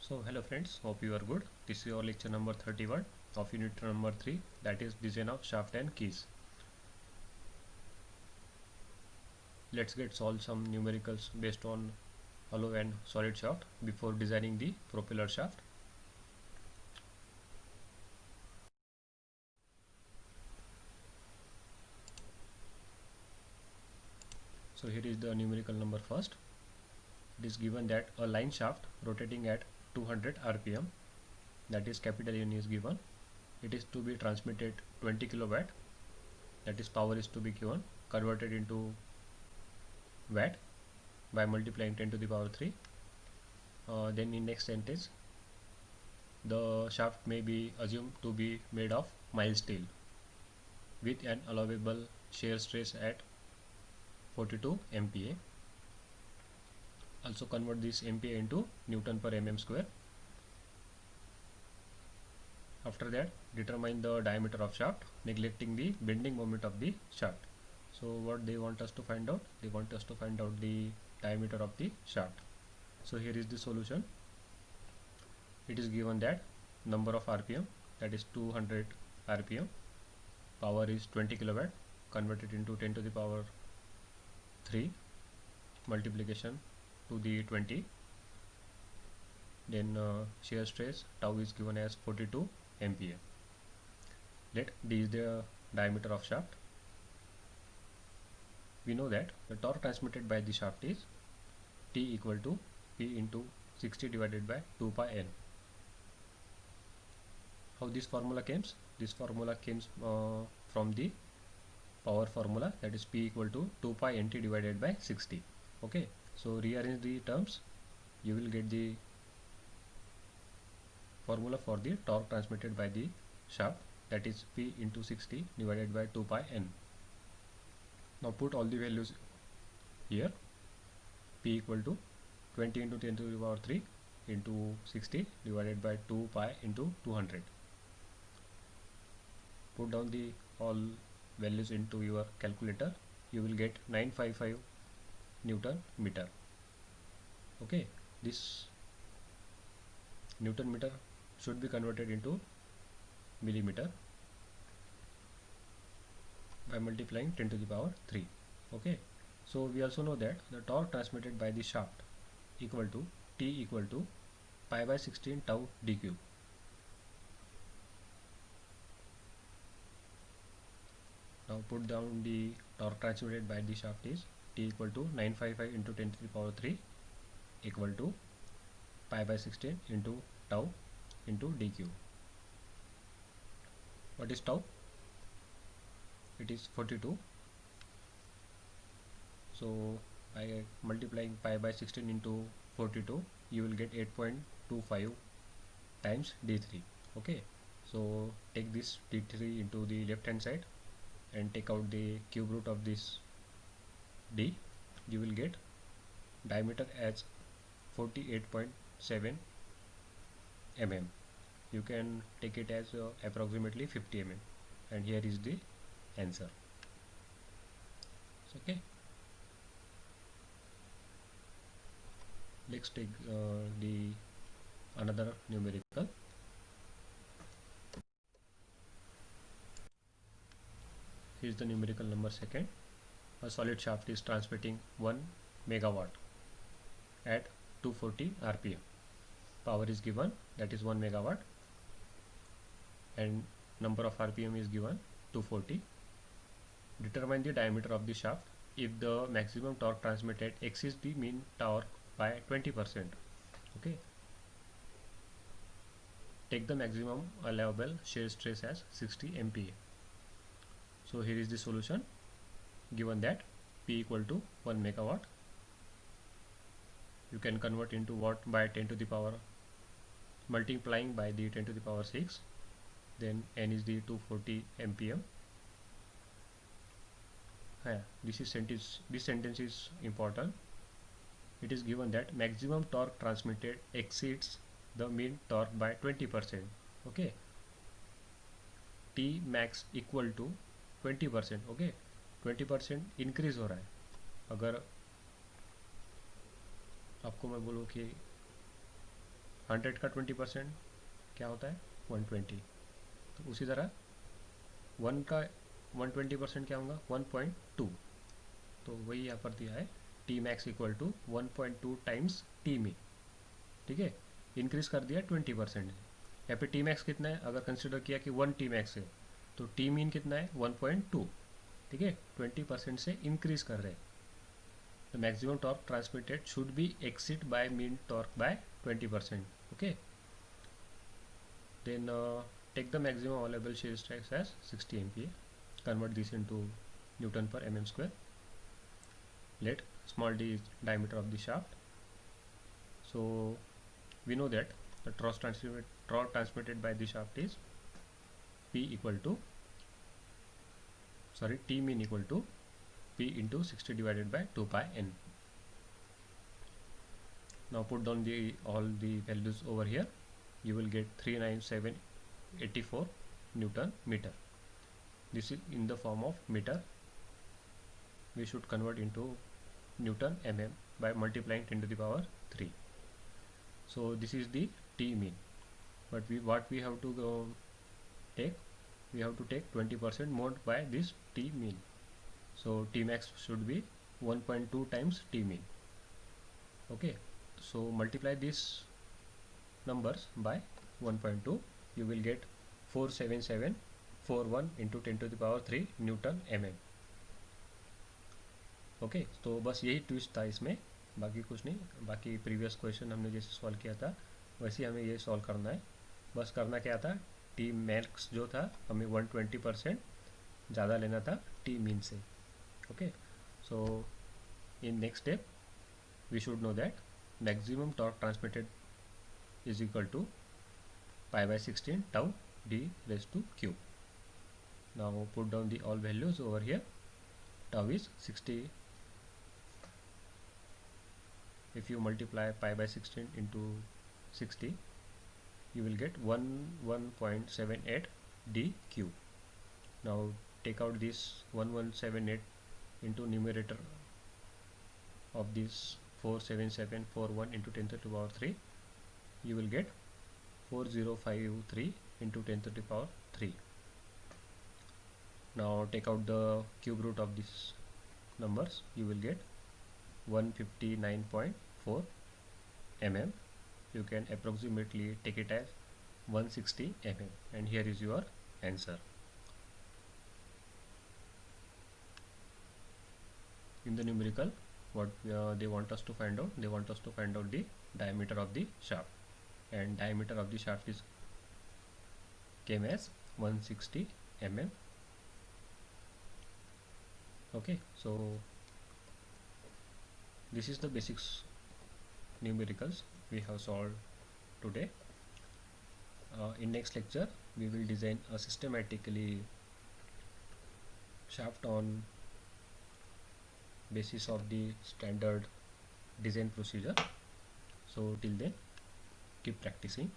So hello friends, hope you are good. This is your lecture number 31 of unit number 3, that is design of shaft and keys. Let's get solve some numericals based on hollow and solid shaft before designing the propeller shaft. So here is the numerical number first. It is given that a line shaft rotating at 200 rpm, that is capital N is given. It is to be transmitted 20 kilowatt, that is power is to be given, converted into watt by multiplying 10 to the power 3. Then in next sentence, the shaft may be assumed to be made of mild steel with an allowable shear stress at 42 MPa. Also convert this MPa into Newton per mm square. After that, determine the diameter of shaft, neglecting the bending moment of the shaft. So what they want us to find out? They want us to find out the diameter of the shaft. So here is the solution. It is given that number of RPM, that is 200 RPM, power is 20 kilowatt, converted into 10 to the power 3, multiplication to the 20. Then shear stress tau is given as 42 MPa. Let D is the diameter of shaft. We know that the torque transmitted by the shaft is T equal to P into 60 divided by 2 pi n. How this formula comes? This formula comes from the power formula, that is P equal to 2 pi nt divided by 60. Okay, so rearrange the terms, you will get the formula for the torque transmitted by the shaft, that is P into 60 divided by 2 pi n. Now put all the values here. P equal to 20 into 10 to the power 3 into 60 divided by 2 pi into 200. Put down the all values into your calculator, you will get 955 Newton meter. Okay, this Newton meter should be converted into millimeter by multiplying 10 to the power 3. Okay, so we also know that the torque transmitted by the shaft equal to T equal to pi by 16 tau d cube. Now put down the torque transmitted by the shaft is T equal to 955 into 10 to the power 3 equal to pi by 16 into tau into d cube. What is tau? It is 42. So by multiplying pi by 16 into 42, you will get 8.25 times d3. Okay, so take this d3 into the left hand side and take out the cube root of this d. You will get diameter as 48.7 mm. You can take it as approximately 50 mm, and here is the answer. Okay, let's take the another numerical. Here is the numerical number second. A solid shaft is transmitting 1 megawatt at 240 rpm. Power is given, that is 1 megawatt, and number of rpm is given 240. Determine the diameter of the shaft if the maximum torque transmitted exceeds the mean torque by 20%. Okay, take the maximum allowable shear stress as 60 MPa. So here is the solution. Given that P equal to 1 megawatt, you can convert into watt by 10 to the power, multiplying by the 10 to the power 6. Then N is the 240 MPM. This sentence is important. It is given that maximum torque transmitted exceeds the mean torque by 20%. Okay, T max equal to 20%. Okay, 20% increase हो रहा है. अगर आपको मैं बोलूँ कि 100 का 20% क्या होता है 120, तो उसी तरह 1 का 120% क्या होगा 1.2, तो वही यहाँ पर दिया है T max equal to 1.2 times T mean, ठीक है, इंक्रीज कर दिया 20%। यहाँ पे टी मैक्स कितना है, अगर कंसिडर किया कि 1 टी मैक्स है तो टी मीन कितना है 1.2, ठीक है, 20% से इंक्रीज कर रहे हैं। The maximum torque transmitted should be exceed by mean torque by 20%. Okay. Then take the maximum available shear stress as 60 MPa. Convert this into Newton per mm square. Let small d is diameter of the shaft. So we know that the torque transmitted by the shaft is P equal to T mean equal to P into 60 divided by 2 pi n. Now put down all the values over here. You will get 39784 Newton meter. This is in the form of meter. We should convert into Newton mm by multiplying 10 to the power 3. So this is the T mean. But what we have to take? We have to take 20% mod by this T mean. So T max should be 1.2 times T mean. Okay. So multiply these numbers by 1.2, you will get 47741 into 10 to the power 3 Newton mm. Okay, तो बस यही twist था इसमें, बाकी कुछ नहीं। बाकी previous question हमने जैसे सॉल्व किया था वैसे हमें ये सॉल्व करना है। बस करना क्या था, टी मैक्स जो था हमें 120% ज़्यादा लेना था टी मीन से। Okay, so in next step we should know that maximum torque transmitted is equal to pi by 16 tau d raised to q. Now put down the all values over here. Tau is 60. If you multiply pi by 16 into 60, you will get 11.78 dq. Now take out this 1178 into numerator of this 47741 into 10 to the power 3, you will get 4053 into 10 to the power 3. Now take out the cube root of these numbers, you will get 159.4 mm. You can approximately take it as 160 mm, and here is your answer. In the numerical, what they want us to find out, they want us to find out the diameter of the shaft, and diameter of the shaft is came as 160 mm. Okay, so this is the basics numericals we have solved today. In next lecture we will design a systematically shaft on basis of the standard design procedure. So till then, keep practicing.